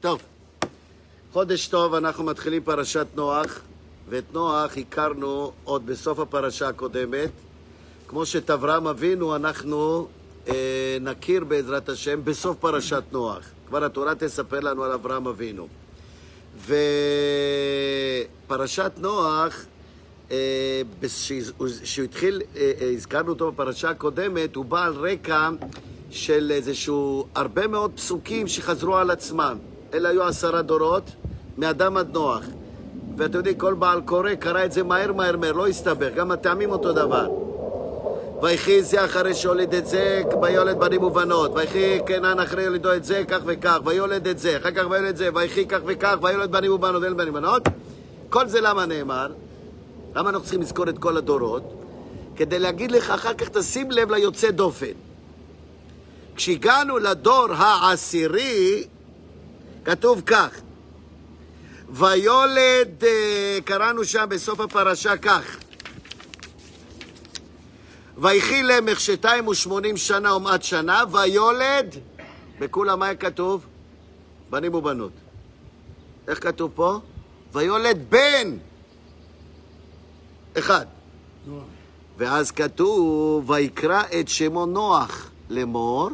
טוב, חודש טוב, אנחנו מתחילים פרשת נוח, ואת נוח הכרנו עוד בסוף הפרשה הקודמת. כמו שאת אברהם אבינו אנחנו נכיר בעזרת השם בסוף פרשת נוח. כבר התורה תספר לנו על אברהם אבינו. ופרשת נוח, שהוא התחיל, הזכרנו אותו בפרשה הקודמת, הוא בא על רקע של איזשהו הרבה מאוד פסוקים שחזרו על עצמם. אלה היו 10 דורות, מאדם עד נוח. ואתם יודעים, כל בעל קורא קרא את זה מהר, לא הסתבך, גם הטעמים אותו דבר. ויחי זה אחרי שהוליד את זה, ויולד בנים ובנות. ויחי קנען אחרי יולידו את זה, כך וכך, ויולד את זה, אחר כך ויולד את זה, ויחי כך וכך, ויולד בנים ובנות, ואין בנים ובנות. כל זה למה נאמר? למה אנחנו צריכים לזכור את כל הדורות? כדי להגיד לך, אחר כך תשים לב ליוצא דופן. כשהגענו לדור העשירי, כתוב כך, ויולד, קראנו שם בסוף הפרשה כך, ויחי למך 280 שנה ומעט שנה, ויולד, בכולם מה כתוב? בנים ובנות. איך כתוב פה? ויולד בן אחד. ואז כתוב, ויקרא את שמו נוח לאמור,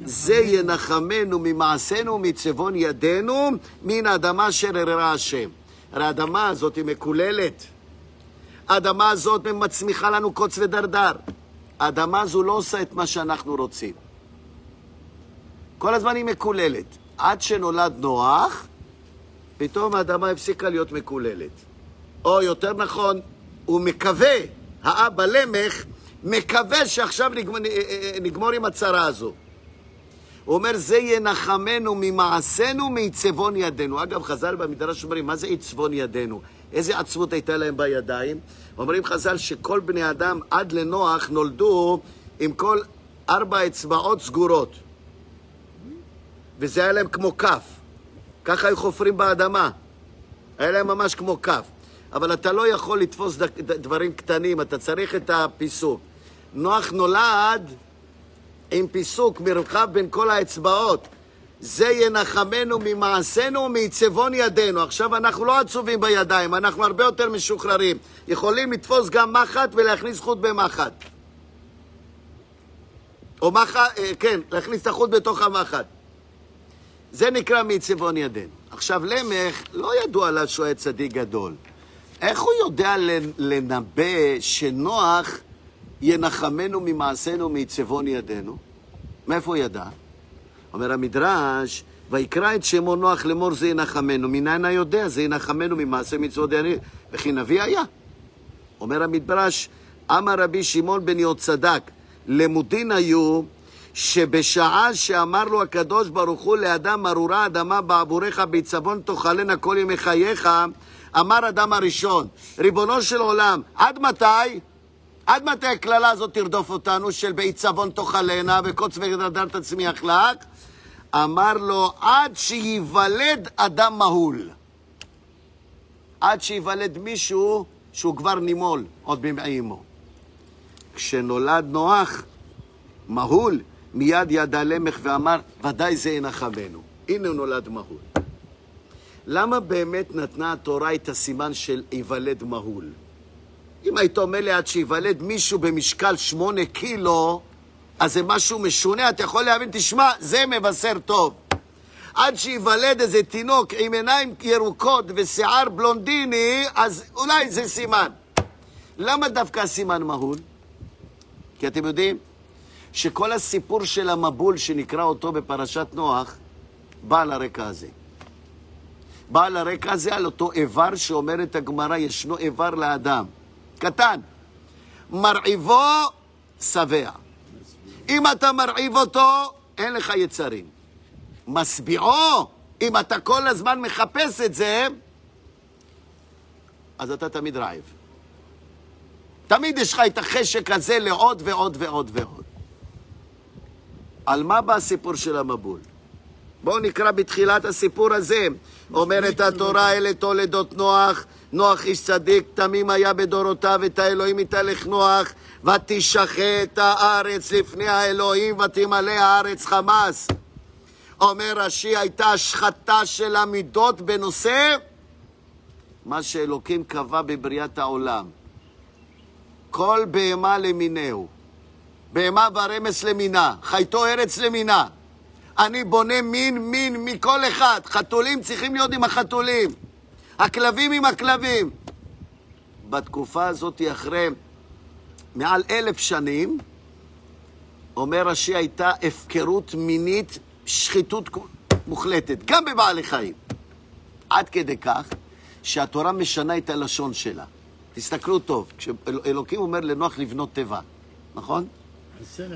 זה ינחמנו ממעשינו ומצבון ידינו מן האדמה אשר הררה השם. הרי האדמה הזאת היא מקוללת. האדמה הזאת מצמיחה לנו קוץ ודרדר. האדמה הזו לא עושה את מה שאנחנו רוצים. כל הזמן היא מקוללת. עד שנולד נוח, פתאום האדמה הפסיקה להיות מקוללת. או יותר נכון, הוא מקווה, האבא למך, מקווה שעכשיו נגמור עם הצרה הזו. הוא אומר, זה ינחמנו ממעשינו מעצבון ידינו. אגב, חז"ל במדרש אומרים, מה זה עצבון ידינו? איזה עצבות הייתה להם בידיים? אומרים חז"ל שכל בני אדם עד לנוח נולדו עם כל 4 אצבעות סגורות. וזה היה להם כמו כף. ככה היו חופרים באדמה. היה להם ממש כמו כף. אבל אתה לא יכול לתפוס דברים קטנים, אתה צריך את הפיסוק. נוח נולד עם פיסוק מרחב בין כל האצבעות. זה ינחמנו ממעשינו ומעצבון ידינו. עכשיו אנחנו לא עצובים בידיים, אנחנו הרבה יותר משוחררים. יכולים לתפוס גם מחט ולהכניס חוט במחט. או מחט, כן, להכניס את החוט בתוך המחט. זה נקרא מעצבון ידינו. עכשיו למך לא ידוע עליו שהוא היה צדיק גדול. איך הוא יודע לנבא שנוח ינחמנו ממעשינו מעצבון ידינו? מאיפה הוא ידע? אומר המדרש, ויקרא את שמו נוח לאמור זה ינחמנו. מניין יודע? זה ינחמנו ממעשה מצוות ידינו. וכי נביא היה. אומר המדרש, אמר רבי שמעון בן יהוצדק, למודין היו שבשעה שאמר לו הקדוש ברוך הוא לאדם ארורה אדמה בעבורך בעצבון תאכלנה כל ימי חייך, אמר אדם הראשון, ריבונו של עולם, עד מתי? עד מתי הכללה הזאת תרדוף אותנו של בעצבון תאכלנה וקוץ ודרדר תצמיח לך? אמר לו, עד שיוולד אדם מהול. עד שיוולד מישהו שהוא כבר נימול, עוד במעימו. כשנולד נוח, מהול, מיד ידע למך ואמר, ודאי זה ינחמנו. הנה הוא נולד מהול. למה באמת נתנה התורה את הסימן של יוולד מהול? אם היית אומר לי עד שיוולד מישהו במשקל 8 קילו, אז זה משהו משונה, אתה יכול להבין, תשמע, זה מבשר טוב. עד שיוולד איזה תינוק עם עיניים ירוקות ושיער בלונדיני, אז אולי זה סימן. למה דווקא הסימן מהול? כי אתם יודעים שכל הסיפור של המבול שנקרא אותו בפרשת נוח, בא על הרקע הזה. בא על הרקע הזה על אותו איבר שאומרת הגמרא, ישנו איבר לאדם. קטן. מרעיבו שבע. אם אתה מרעיב אותו, אין לך יצרים. משביעו, אם אתה כל הזמן מחפש את זה, אז אתה תמיד רעב. תמיד יש לך את החשק הזה לעוד ועוד ועוד ועוד. על מה בא הסיפור של המבול? בואו נקרא בתחילת הסיפור הזה. אומרת התורה, אלה תולדות נוח, נוח איש צדיק, תמים היה בדורותיו, את האלוהים יתהלך נוח, ותשחט הארץ לפני האלוהים, ותמלא הארץ חמס. אומר רש"י, הייתה השחתה של המידות בנושא מה שאלוקים קבע בבריאת העולם. כל בהמה למינהו, בהמה ורמס למינה, חייתו ארץ למינה. אני בונה מין מכל אחד. חתולים צריכים להיות עם החתולים, הכלבים עם הכלבים. בתקופה הזאת אחרי מעל 1000 שנים, אומר רש"י, הייתה הפקרות מינית, שחיתות מוחלטת, גם בבעלי חיים. עד כדי כך שהתורה משנה את הלשון שלה. תסתכלו טוב, כשאלוקים אומר לנוח לבנות תיבה, נכון?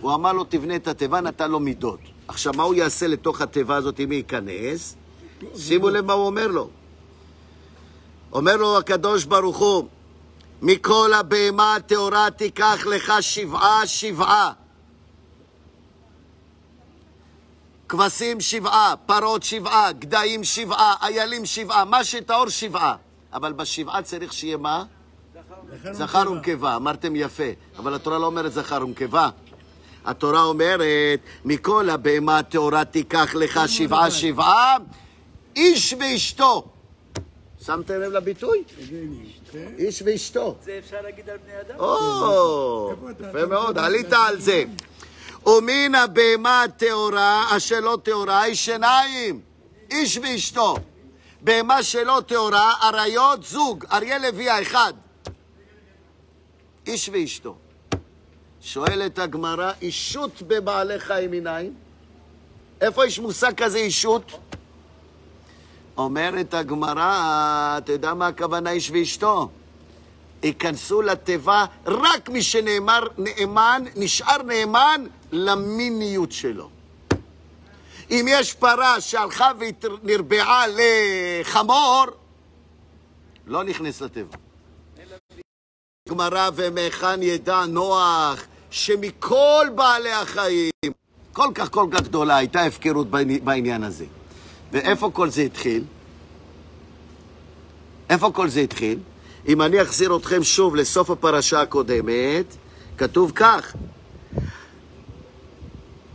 הוא אמר לו תבנה את התיבה, נתן לו מידות. עכשיו מה הוא יעשה לתוך התיבה הזאת אם ייכנס? שימו לב מה הוא אומר לו. אומר לו הקדוש ברוך הוא, מכל הבהמה הטהורה תיקח לך 7, כבשים 7, פרות 7, גדיים 7, איילים 7, מה שטהור 7. אבל ב7 צריך שיהיה מה? זכר ונקבה. אמרתם יפה, אבל התורה לא אומרת זכר ונקבה. התורה אומרת, מכל הבהמה הטהורה תיקח לך 7, איש ואשתו. שמתם לב לביטוי? איש ואשתו. זה אפשר להגיד על בני אדם? יפה מאוד, עלית על זה. ומן הבהמה הטהורה, אשר לא טהורה, היא שיניים, איש ואשתו. בהמה שלא טהורה, אריות זוג, אריה לוי אחד. איש ואשתו. שואלת הגמרא, אישות בבעלי חיים מנין? איפה יש מושג כזה אישות? אומרת הגמרא, אתה יודע מה הכוונה איש ואשתו? ייכנסו לתיבה רק מי נשאר נאמן למיניות שלו. אם יש פרה שהלכה ונרבעה לחמור, לא נכנס לתיבה. גמרא, ומכאן ידע נוח שמכל בעלי החיים כל כך גדולה הייתה הפקרות בעניין הזה. ואיפה כל זה התחיל? איפה כל זה התחיל? אם אני אחזיר אתכם שוב לסוף הפרשה הקודמת, כתוב כך,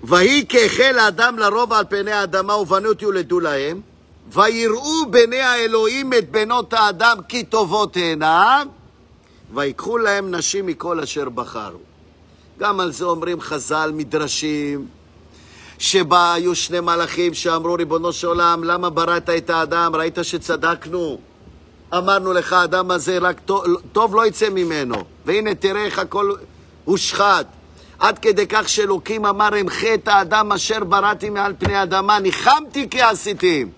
ויהי כהחל האדם לרוב על פני האדמה ובנות יולדו להם, ויראו בני האלוהים את בנות האדם כי טובות הנה, ויקחו להם נשים מכל אשר בחרו. גם על זה אומרים חז"ל מדרשים, שבה היו 2 מלאכים שאמרו, ריבונו של עולם, למה בראת את האדם? ראית שצדקנו? אמרנו לך, האדם הזה רק טוב לא יצא ממנו. והנה תראה איך הכל הושחת. עד כדי כך שאלוקים אמר, אמחה את האדם אשר בראתי מעל פני האדמה, ניחמתי כי עשיתים.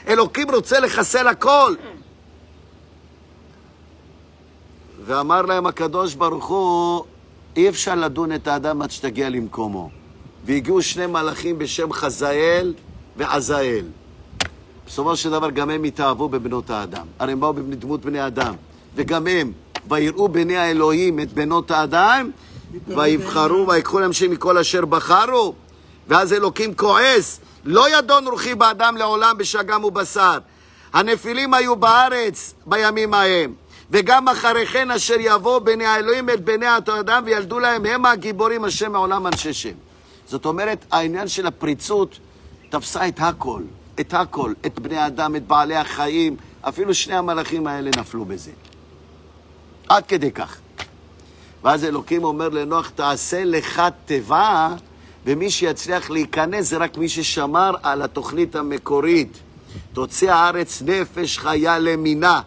אלוקים רוצה לחסל הכל. ואמר להם הקדוש ברוך הוא, אי אפשר לדון את האדם עד שתגיע למקומו. והגיעו 2 מלאכים בשם חזאל ועזאל. בסופו של דבר גם הם התאהבו בבנות האדם. הרי הם באו בדמות בני אדם. וגם הם, ויראו בני האלוהים את בנות האדם, ויבחרו ויקחו להם שם מכל אשר בחרו. ואז אלוקים כועס, לא ידון רוחי באדם לעולם בשגם ובשר. הנפילים היו בארץ בימים ההם. וגם אחרי כן אשר יבוא בני האלוהים את בני האדם וילדו להם, הם הגיבורים השם מעולם אנשי שם. זאת אומרת, העניין של הפריצות תפסה את הכל, את בני האדם, את בעלי החיים, אפילו 2 המלאכים האלה נפלו בזה. עד כדי כך. ואז אלוקים אומר לנוח, תעשה לך תיבה, ומי שיצליח להיכנס זה רק מי ששמר על התוכנית המקורית. תוציא הארץ נפש חיה למינה,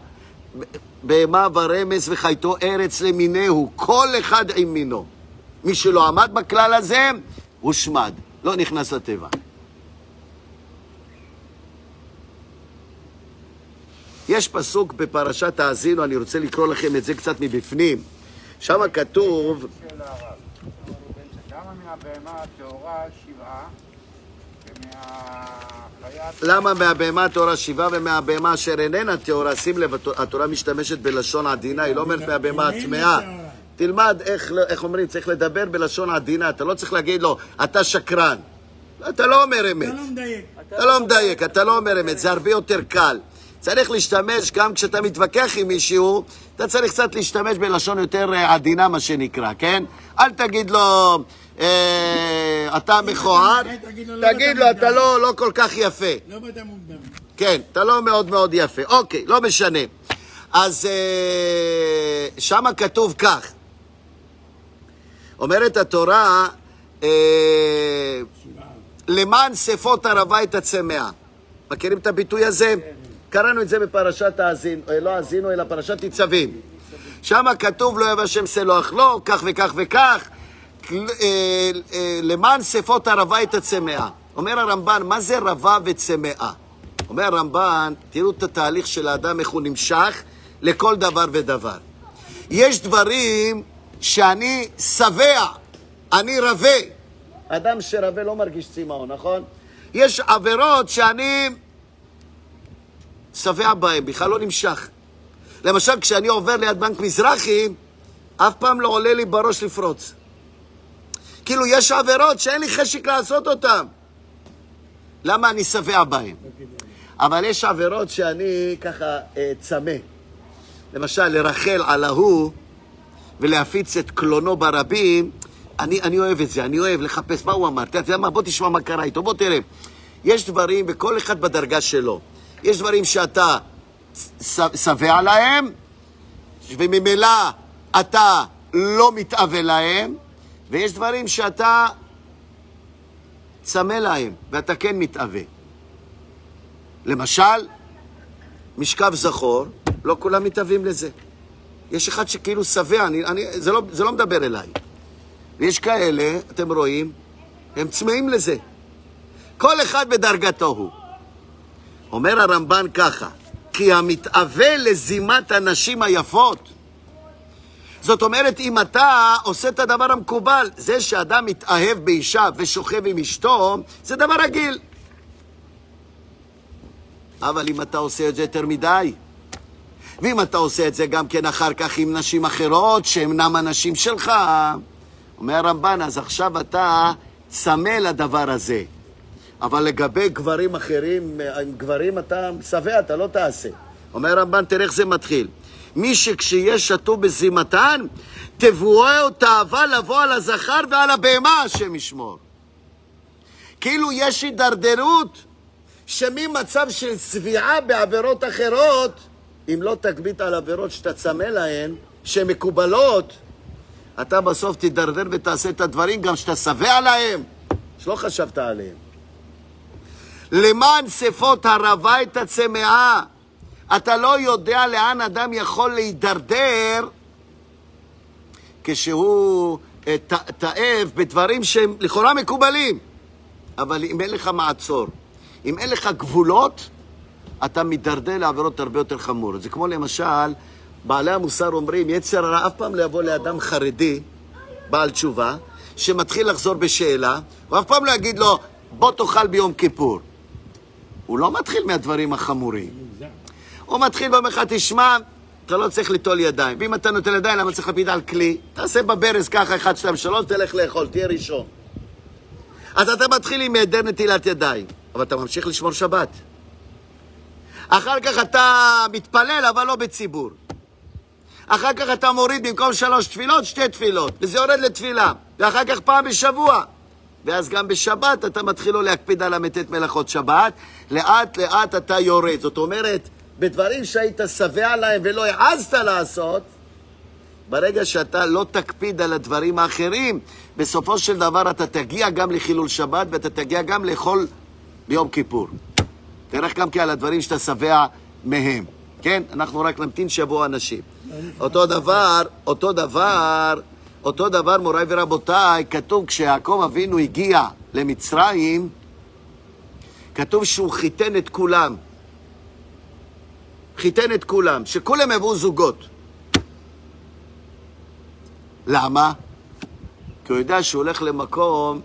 בהמה ורמס וחייתו ארץ למינהו, כל אחד עם מינו. מי שלא עמד בכלל הזה, הושמד, לא נכנס לטבע. יש פסוק בפרשת האזינו, אני רוצה לקרוא לכם את זה קצת מבפנים. שם כתוב, למה מהבהמה הטהורה 7 למה מהבהמה הטהורה 7 ומהבהמה אשר איננה טהורה? שים לב, התורה משתמשת בלשון עדינה, היא לא אומרת מהבהמה הטמאה. תלמד איך אומרים, צריך לדבר בלשון עדינה, אתה לא צריך להגיד לו, אתה שקרן. אתה לא אומר אמת. אתה לא מדייק, אתה לא אומר אמת, זה הרבה יותר קל. צריך להשתמש, גם כשאתה מתווכח עם מישהו, אתה צריך קצת להשתמש בלשון יותר עדינה, מה שנקרא, כן? אל תגיד לו, אתה מכוער, תגיד לו, אתה לא כל כך יפה. לא בדם מוקדם. כן, אתה לא מאוד מאוד יפה. אוקיי, לא משנה. אז שם כתוב כך. אומרת התורה, למען שפות ערבה את הצמאה. מכירים את הביטוי הזה? קראנו את זה בפרשת האזינו, לא האזינו, אלא פרשת ניצבים. שם כתוב לא יבא השם סלוח לו, כך וכך וכך, למען שפות ערבה את הצמאה. אומר הרמב"ן, מה זה רבה וצמאה? אומר הרמב"ן, תראו את התהליך של האדם, איך הוא נמשך לכל דבר ודבר. יש דברים שאני שבע, אני רבה. אדם שרבה לא מרגיש צמאו, נכון? יש עבירות שאני שבע בהם, בכלל לא נמשך. למשל, כשאני עובר ליד בנק מזרחי, אף פעם לא עולה לי בראש לפרוץ. כאילו, יש עבירות שאין לי חשק לעשות אותן. למה אני שבע בהם? אבל יש עבירות שאני ככה צמא. למשל, לרחל על ההוא ולהפיץ את קלונו ברבים, אני אוהב את זה, אני אוהב לחפש מה הוא אמר. אתה יודע מה? בוא תשמע מה קרה איתו, בוא תראה. יש דברים, וכל אחד בדרגה שלו. יש דברים שאתה שבע להם, וממילא אתה לא מתאווה להם, ויש דברים שאתה צמא להם, ואתה כן מתאווה. למשל, משכב זכור, לא כולם מתאווים לזה. יש אחד שכאילו שבע, זה לא מדבר אליי. ויש כאלה, אתם רואים, הם צמאים לזה. כל אחד בדרגתו הוא. אומר הרמב"ן ככה, כי המתאווה לזימת הנשים היפות. זאת אומרת, אם אתה עושה את הדבר המקובל, זה שאדם מתאהב באישה ושוכב עם אשתו, זה דבר רגיל. אבל אם אתה עושה את זה יותר מדי, ואם אתה עושה את זה גם כן אחר כך עם נשים אחרות, שאינם הנשים שלך, אומר הרמב"ן, אז עכשיו אתה צמא לדבר הזה. אבל לגבי גברים אחרים, עם גברים אתה שבע, אתה לא תעשה. אומר הרמב"ן, תראה איך זה מתחיל. מי שכשיש שתו בזימתן, תבואו תאווה לבוא על הזכר ועל הבהמה, השם ישמור. כאילו יש הידרדרות שממצב של צביעה בעבירות אחרות, אם לא תקביט על עבירות שאתה צמא להן, שהן מקובלות, אתה בסוף תדרדר ותעשה את הדברים גם שאתה שבע להם, שלא חשבת עליהם. למען שפות הרבה את הצמאה. אתה לא יודע לאן אדם יכול להידרדר כשהוא תאב בדברים שהם לכאורה מקובלים. אבל אם אין לך מעצור, אם אין לך גבולות, אתה מתדרדר לעבירות הרבה יותר חמורות. זה כמו למשל, בעלי המוסר אומרים, יצר הרע אף פעם לא יבוא לאדם חרדי, בעל תשובה, שמתחיל לחזור בשאלה, הוא אף פעם לא יגיד לו, בוא תאכל ביום כיפור. הוא לא מתחיל מהדברים החמורים. הוא מתחיל ואומר לך, תשמע, אתה לא צריך ליטול ידיים. ואם אתה נוטל ידיים, למה צריך להפיד על כלי? תעשה בברז ככה, 1, 2, 3, תלך לאכול, תהיה ראשון. אז אתה מתחיל עם היעדר נטילת ידיים, אבל אתה ממשיך לשמור שבת. אחר כך אתה מתפלל, אבל לא בציבור. אחר כך אתה מוריד במקום 3 תפילות, 2 תפילות. וזה יורד לתפילה. ואחר כך פעם בשבוע. ואז גם בשבת אתה מתחיל לו להקפיד על המתת מלאכות שבת. לאט לאט אתה יורד. זאת אומרת, בדברים שהיית שבע להם ולא העזת לעשות, ברגע שאתה לא תקפיד על הדברים האחרים, בסופו של דבר אתה תגיע גם לחילול שבת ואתה תגיע גם לאכול ביום כיפור. תראה גם כן על הדברים שאתה שבע מהם. כן? אנחנו רק נמתין שיבואו אנשים. אותו דבר מוריי ורבותיי, כתוב כשיעקב אבינו הגיע למצרים, כתוב שהוא חיתן את כולם. חיתן את כולם, שכולם יבואו זוגות. למה? כי הוא יודע שהוא הולך למקום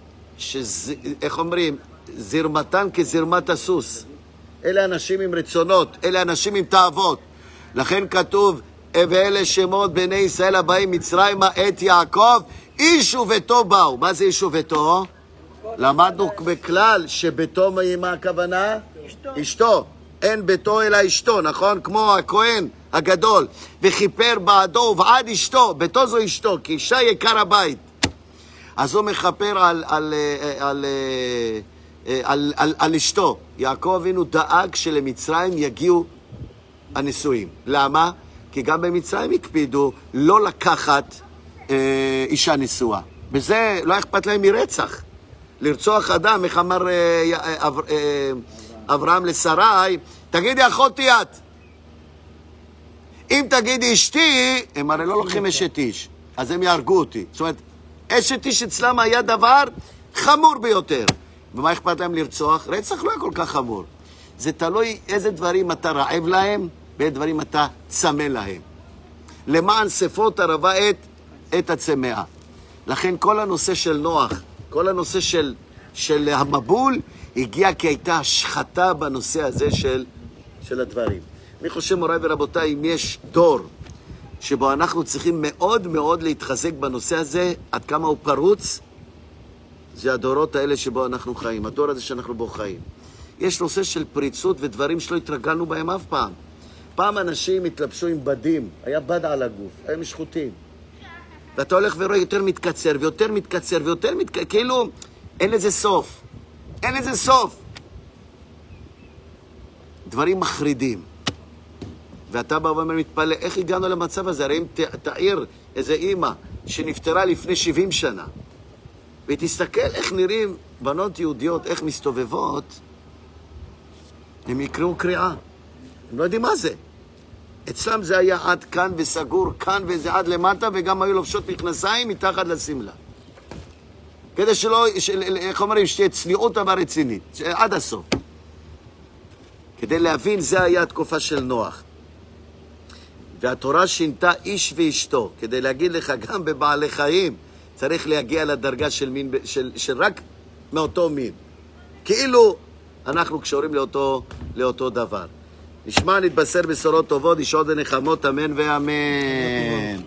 איך אומרים? זרמתן כזרמת הסוס. אלה אנשים עם רצונות, אלה אנשים עם תאוות. לכן כתוב, ואלה שמות בני ישראל הבאים מצרימה את יעקב, איש וביתו באו. מה זה איש וביתו? למדנו בכלל שביתו מה הכוונה? אשתו. אין ביתו אלא אשתו, נכון? כמו הכהן הגדול. וכיפר בעדו ובעד אשתו. ביתו זו אשתו, כי אישה יקר הבית. אז הוא מכפר על אשתו. יעקב אבינו דאג שלמצרים יגיעו הנישואים. למה? כי גם במצרים הקפידו לא לקחת אישה נשואה. בזה לא אכפת להם מרצח. לרצוח אדם, איך אמר אברהם לשרי, תגידי אחותי את. אם תגידי אשתי, הם הרי לא לוקחים אשת איש, אז הם יהרגו אותי. זאת אומרת, אשת איש אצלם היה דבר חמור ביותר. ומה אכפת להם לרצוח? רצח לא היה כל כך חמור. זה תלוי איזה דברים אתה רעב להם, ואיזה דברים אתה צמא להם. למען שפות הרבה את הצמאה. לכן כל הנושא של נוח, כל הנושא של המבול, הגיע כי הייתה השחתה בנושא הזה של הדברים. אני חושב, מוריי ורבותיי, אם יש דור שבו אנחנו צריכים מאוד מאוד להתחזק בנושא הזה, עד כמה הוא פרוץ, זה הדורות האלה שבו אנחנו חיים, הדור הזה שאנחנו בו חיים. יש נושא של פריצות ודברים שלא התרגלנו בהם אף פעם. פעם אנשים התלבשו עם בדים, היה בד על הגוף, היה משחוטים. ואתה הולך ורואה יותר מתקצר ויותר מתקצר ויותר מתקצר, כאילו אין לזה סוף. אין לזה סוף. דברים מחרידים. ואתה בא ואומר, מתפלא, איך הגענו למצב הזה? הרי אם תעיר איזה אימא שנפטרה לפני 70 שנה, ותסתכל איך נראים בנות יהודיות, איך מסתובבות, הם יקראו קריאה. הם לא יודעים מה זה. אצלם זה היה עד כאן וסגור, כאן וזה עד למטה, וגם היו לובשות מכנסיים מתחת לסמלה. כדי שלא, איך אומרים, שתהיה צניעות אבל רצינית, עד הסוף. כדי להבין, זה היה התקופה של נוח. והתורה שינתה איש ואשתו, כדי להגיד לך, גם בבעלי חיים, צריך להגיע לדרגה של מין, של רק מאותו מין. כאילו אנחנו קשורים לאותו דבר. נשמע, נתבשר בשורות טובות, ישועות ונחמות, אמן ואמן.